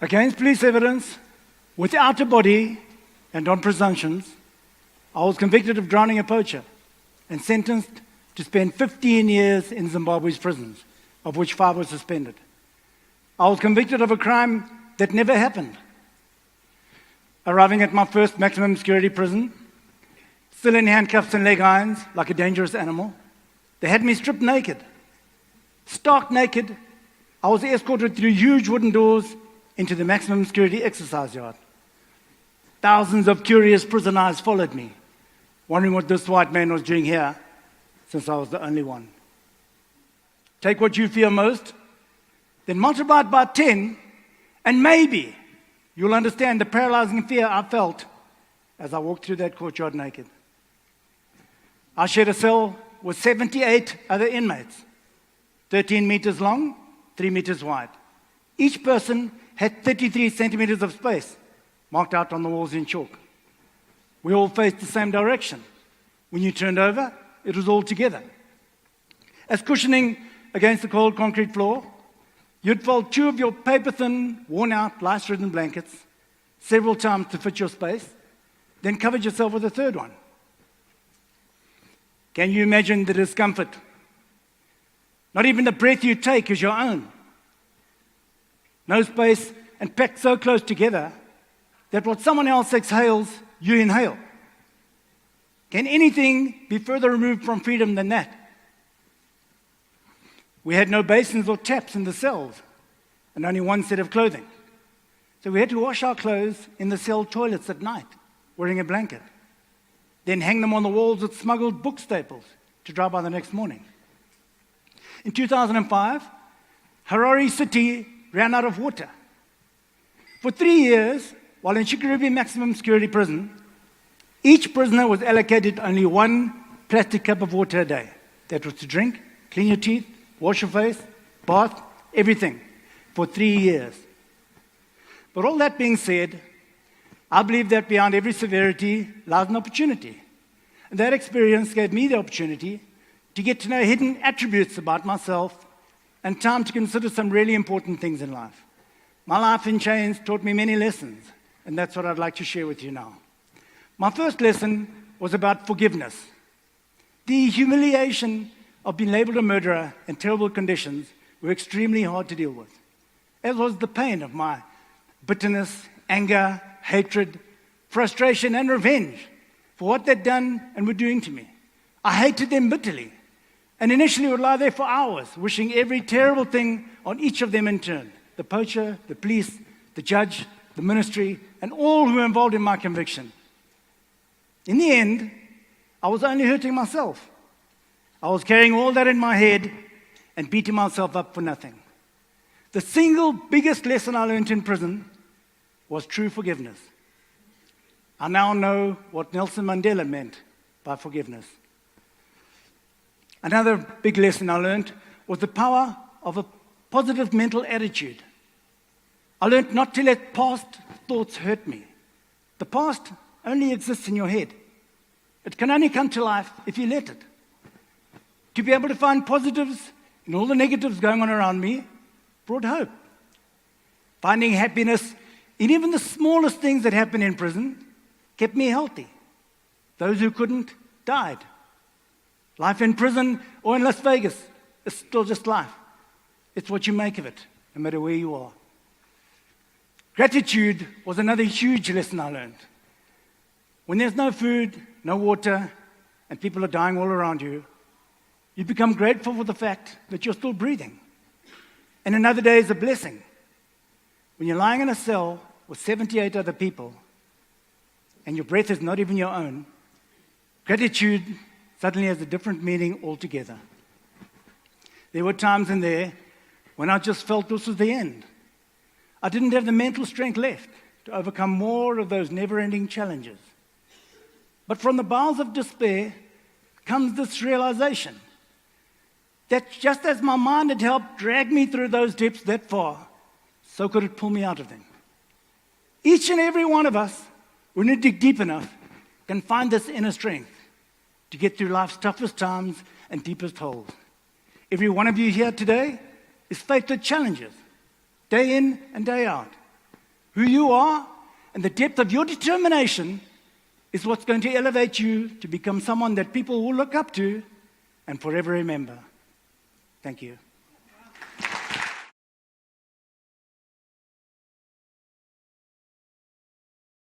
Against police evidence, without a body, and on presumptions, I was convicted of drowning a poacher and sentenced to spend 15 years in Zimbabwe's prisons, of which 5 were suspended. I was convicted of a crime that never happened. Arriving at my first maximum security prison, still in handcuffs and leg irons, like a dangerous animal, they had me stripped naked. Stark naked, I was escorted through huge wooden doors into the maximum security exercise yard. Thousands of curious prison eyes followed me, wondering what this white man was doing here, since I was the only one. Take what you fear most, then multiply it by 10, and maybe you'll understand the paralyzing fear I felt as I walked through that courtyard naked. I shared a cell with 78 other inmates, 13 meters long, 3 meters wide. Each person had 33 centimeters of space marked out on the walls in chalk. We all faced the same direction. When you turned over, it was all together. As cushioning against the cold concrete floor, you'd fold 2 of your paper-thin, worn-out, lice-ridden blankets several times to fit your space, then covered yourself with a third one. Can you imagine the discomfort? Not even the breath you take is your own. No space, and packed so close together that what someone else exhales, you inhale. Can anything be further removed from freedom than that? We had no basins or taps in the cells, and only one set of clothing. So we had to wash our clothes in the cell toilets at night, wearing a blanket, then hang them on the walls with smuggled book staples to dry by the next morning. In 2005, Harare City ran out of water. For 3 years, while in Chikurubi Maximum Security Prison, each prisoner was allocated only 1 plastic cup of water a day. That was to drink, clean your teeth, wash your face, bath, everything, for 3 years. But all that being said, I believe that beyond every severity lies an opportunity. And that experience gave me the opportunity to get to know hidden attributes about myself and time to consider some really important things in life. My life in chains taught me many lessons, and that's what I'd like to share with you now. My first lesson was about forgiveness. The humiliation of being labeled a murderer in terrible conditions were extremely hard to deal with, as was the pain of my bitterness, anger, hatred, frustration, and revenge for what they'd done and were doing to me. I hated them bitterly, and initially would lie there for hours, wishing every terrible thing on each of them in turn: the poacher, the police, the judge, the ministry, and all who were involved in my conviction. In the end, I was only hurting myself. I was carrying all that in my head and beating myself up for nothing. The single biggest lesson I learned in prison was true forgiveness. I now know what Nelson Mandela meant by forgiveness. Another big lesson I learned was the power of a positive mental attitude. I learned not to let past thoughts hurt me. The past only exists in your head. It can only come to life if you let it. To be able to find positives in all the negatives going on around me brought hope. Finding happiness in even the smallest things that happen in prison kept me healthy. Those who couldn't died. Life in prison or in Las Vegas is still just life. It's what you make of it, no matter where you are. Gratitude was another huge lesson I learned. When there's no food, no water, and people are dying all around you, you become grateful for the fact that you're still breathing. And another day is a blessing. When you're lying in a cell with 78 other people, and your breath is not even your own, gratitude suddenly has a different meaning altogether. There were times in there when I just felt this was the end. I didn't have the mental strength left to overcome more of those never-ending challenges. But from the bowels of despair comes this realization that just as my mind had helped drag me through those depths that far, so could it pull me out of them. Each and every one of us, when we dig deep enough, can find this inner strength to get through life's toughest times and deepest holes. Every one of you here today is faced with challenges, day in and day out. Who you are and the depth of your determination is what's going to elevate you to become someone that people will look up to and forever remember. Thank you.